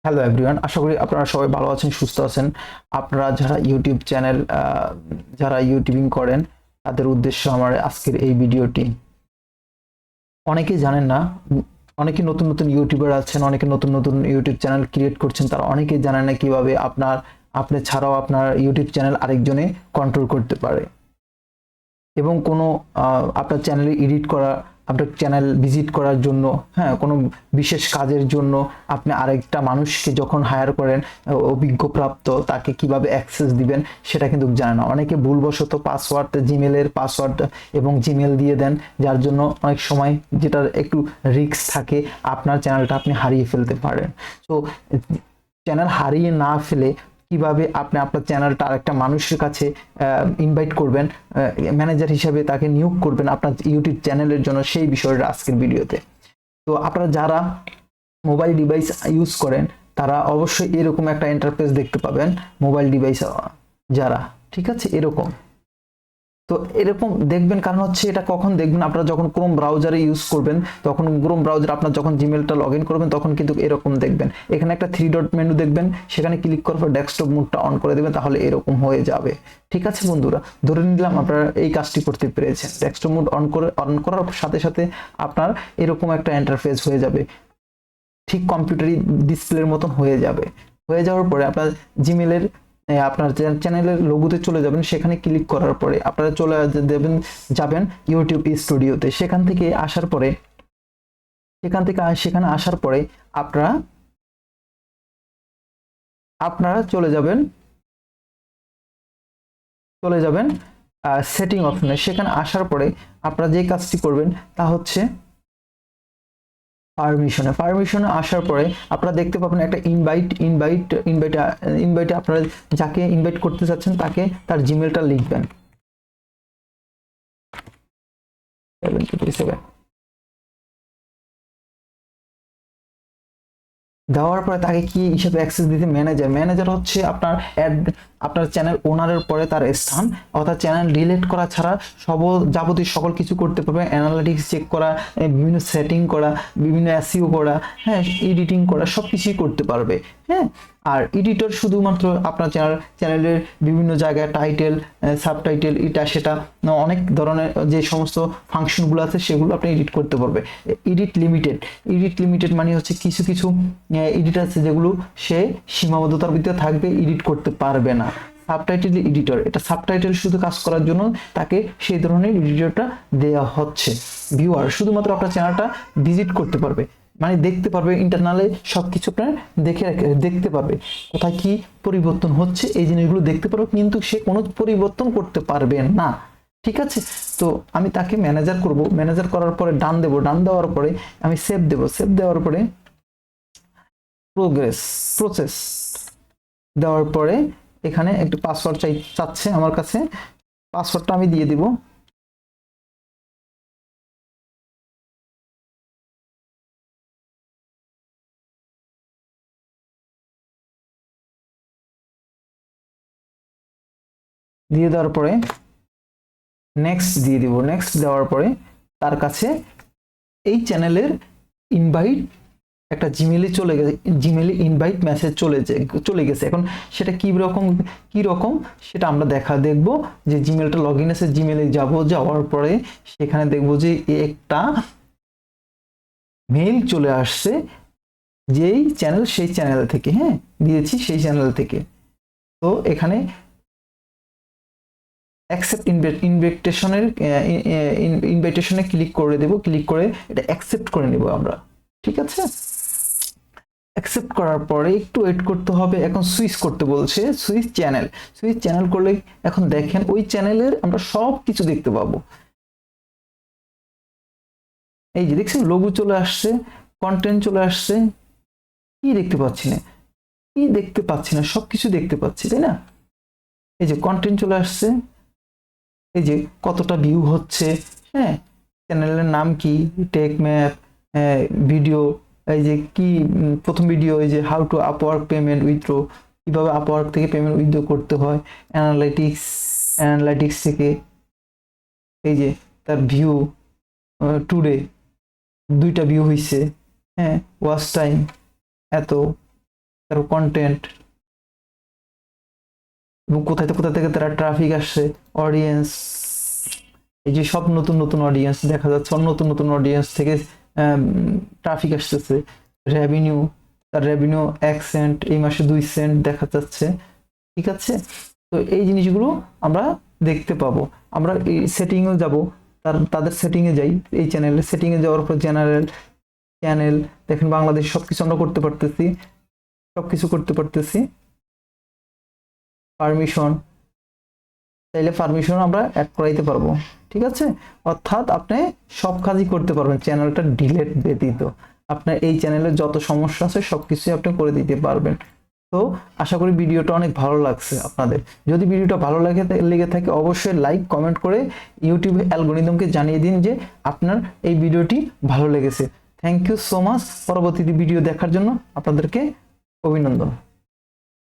Hello everyone, আশা করি আপনারা সবাই ভালো আছেন, সুস্থ আছেন। আপনারা যারা ইউটিউব চ্যানেল যারা ইউটিউবিং করেন তাদের উদ্দেশ্য আমার আজকের এই ভিডিওটি। অনেকেই জানেন না, অনেকে নতুন নতুন ইউটিউবার আছেন, অনেকে নতুন নতুন ইউটিউব চ্যানেল ক্রিয়েট করছেন, তারা অনেকেই জানেন না কিভাবে আপনি ছাড়াও আপনার ইউটিউব চ্যানেল আরেকজনে কন্ট্রোল করতে পারে এবং কোনো আপনার চ্যানেলে এডিট করা, আপনার চ্যানেল ভিজিট করার জন্য, হ্যাঁ, কোনো বিশেষ কাজের জন্য আপনি আরেকটা মানুষকে যখন হায়ার করেন অভিজ্ঞপ্রাপ্ত, তাকে কিভাবে অ্যাক্সেস দিবেন সেটা কিন্তু জানে না। অনেকে ভুলবশত পাসওয়ার্ড, জিমেলের পাসওয়ার্ড এবং জিমেল দিয়ে দেন, যার জন্য অনেক সময় যেটার একটু রিস্ক থাকে, আপনার চ্যানেলটা আপনি হারিয়ে ফেলতে পারেন। তো চ্যানেল হারিয়ে না ফেলে কিভাবে আপনি আপনার চ্যানেলটা আরেকটা মানুষের কাছে ইনভাইট করবেন, ম্যানেজার হিসেবে তাকে নিয়োগ করবেন আপনার ইউটিউব চ্যানেলের জন্য, সেই বিষয়টা আজকের ভিডিওতে। তো আপনারা যারা মোবাইল ডিভাইস ইউজ করেন তারা অবশ্যই এরকম একটা ইন্টারফেস দেখতে পাবেন। মোবাইল ডিভাইস যারা, ঠিক আছে, এরকম তো এরকম দেখবেন। কারণ হচ্ছে এটা কখন দেখবেন, আপনারা যখন ক্রোম ব্রাউজারে ইউজ করবেন, তখন ক্রোম ব্রাউজার আপনার যখন জিমেলটা লগ ইন করবেন তখন কিন্তু এরকম দেখবেন। এখানে একটা 3 ডট মেনু দেখবেন, সেখানে ক্লিক করার পর ডেস্কটপ মোডটা অন করে দেবেন, তাহলে এরকম হয়ে যাবে। ঠিক আছে বন্ধুরা, ধরে নিলাম আপনারা এই কাজটি করতে পেরেছেন। ডেস্কটপ মোড অন করার সাথে সাথে আপনার এরকম একটা ইন্টারফেস হয়ে যাবে, ঠিক কম্পিউটারি ডিসপ্লের মতন হয়ে যাবে। হয়ে যাওয়ার পরে আপনার জিমেলের আপনার চ্যানেলের লোগোতে চলে যাবেন, সেখানে ক্লিক করার পরে আপনারা চলে যাবেন ইউটিউব স্টুডিওতে। সেখান থেকে আসার পরে সেখানে আসার পরে আপনারা চলে যাবেন সেটিং অপশনে। সেখানে আসার পরে আপনারা যে কাজটি করবেন তা হচ্ছে পারমিশনে আসার পরে আপনারা দেখতে পাবেন একটা ইনভাইটে আপনারা যাকে ইনভাইট করতে চাচ্ছেন তাকে তার জিমেলটা লিখবেন। 727 দেওয়ার পরে তাকে কি হিসেবে অ্যাক্সেস দিতে, ম্যানেজার হচ্ছে আপনার চ্যানেল ওনারের পরে তার স্থান, অর্থাৎ চ্যানেল ডিলিট করা ছাড়া যাবতীয় সকল কিছু করতে পারবে। অ্যানালিটিক্স চেক করা, বিভিন্ন সেটিং করা, বিভিন্ন এসইও করা, হ্যাঁ, এডিটিং করা, সব কিছুই করতে পারবে। হ্যাঁ, আর এডিটর শুধুমাত্র আপনার চ্যানেলের বিভিন্ন জায়গায় টাইটেল, সাবটাইটেল, এটা সেটা অনেক ধরনের যে সমস্ত ফাংশনগুলো আছে সেগুলো আপনি এডিট করতে পারবে। এডিট লিমিটেড মানে হচ্ছে কিছু কিছু এডিট আছে যেগুলো সে সীমাবদ্ধতার ভিতরে থাকবে, এডিট করতে পারবে না। সাবটাইটেল এডিটর, এটা সাবটাইটেল শুধু কাজ করার জন্য তাকে সেই ধরনের এডিটরটা দেওয়া হচ্ছে। ভিউয়ার শুধুমাত্র আপনার চ্যানেলটা ভিজিট করতে পারবে, মানে দেখতে পারবে, ইন্টারনালে সবকিছু আপনার দেখতে পারবে, কোথায় কি পরিবর্তন হচ্ছে এই জিনিসগুলো দেখতে পারবে, কিন্তু সে কোনো পরিবর্তন করতে পারবে না। ঠিক আছে, তো আমি তাকে ম্যানেজার করব। ম্যানেজার করার পরে ডান দেওয়ার পরে আমি সেভ দেওয়ার পরে প্রসেস দেওয়ার পরে এখানে একটু পাসওয়ার্ড চাচ্ছে আমার কাছে, পাসওয়ার্ডটা আমি দিয়ে দিব। দিয়ে দেওয়ার পরে নেক্সট দিয়ে দিব। নেক্সট দেওয়ার পরে তার কাছে এই চ্যানেলের ইনভাইট একটা জিমেলে ইনভাইট মেসেজ চলে গেছে। এখন সেটা কি রকম সেটা আমরা দেখব। যে জিমেলটা লগ ইন আছে, জিমেলে যাওয়ার পরে সেখানে দেখব যে একটা মেইল চলে আসছে, যেই চ্যানেল সেই চ্যানেল থেকে, হ্যাঁ, দিয়েছি সেই চ্যানেল থেকে। তো এখানে অ্যাকসেপ্ট ইনভাইটেশনে ক্লিক করে এটা অ্যাকসেপ্ট করে নেব আমরা। ঠিক আছে, অ্যাকসেপ্ট করার পরে একটু ওয়েট করতে হবে। এখন সুইচ করতে বলছে, সুইচ চ্যানেল করলে এখন দেখেন ওই চ্যানেলের আমরা সব কিছু দেখতে পাবো। এই যে দেখছেন লোগো চলে আসছে, কন্টেন্ট চলে আসছে, কি দেখতে পাচ্ছি না সবকিছু দেখতে পাচ্ছি, তাই না? এই যে কন্টেন্ট চলে আসছে, এই যে কতটা ভিউ হচ্ছে, হ্যাঁ, চ্যানেলের নাম কি, টেকম্যাপ, ভিডিও, এই যে কি প্রথম ভিডিও, এই যে how to Upwork payment withdraw, কিভাবে আপওয়ার্ক থেকে পেমেন্ট উইথড্র করতে হয়, অ্যানালাইটিক্স থেকে এই যে তার ভিউ, টুডে 2টা ভিউ হয়েছে, হ্যাঁ, ওয়াচ টাইম এত, তারপর কন্টেন্ট, এবং কোথায় থেকে তারা ট্রাফিক আসছে, অডিয়েন্স, এই যে সব নতুন নতুন অডিয়েন্স দেখা যাচ্ছে, নতুন নতুন অডিয়েন্স থেকে ট্রাফিক আসতেছে, রেভিনিউ, তার রেভিনিউ 1 সেন্ট, এই মাসে 2 সেন্ট দেখা যাচ্ছে। ঠিক আছে, তো এই জিনিসগুলো আমরা দেখতে পাবো। আমরা এই সেটিংয়ে যাব, তাদের সেটিংয়ে যাই, এই চ্যানেলের সেটিংয়ে যাওয়ার পর জেনারেল চ্যানেল, দেখেন বাংলাদেশ সবকিছু আমরা করতে পারতেছি, সবকিছু করতে পারতেছি। পারমিশন, চাইলে পারমিশন আমরা অ্যাড করাইতে পারবো। ঠিক আছে, অর্থাৎ আপনি সব কাজই করতে পারবেন চ্যানেলটা ডিলেট ব্যতীত। আপনার এই চ্যানেলে যত সমস্যা আছে সবকিছুই আপনি করে দিতে পারবেন। তো আশা করি ভিডিওটা অনেক ভালো লাগছে আপনাদের। যদি ভিডিওটা ভালো লেগে থাকে অবশ্যই লাইক কমেন্ট করে ইউটিউব অ্যালগরিদমকে জানিয়ে দিন যে আপনার এই ভিডিওটি ভালো লেগেছে। Thank you so much. পরবর্তী ভিডিও দেখার জন্য আপনাদেরকে অভিনন্দন।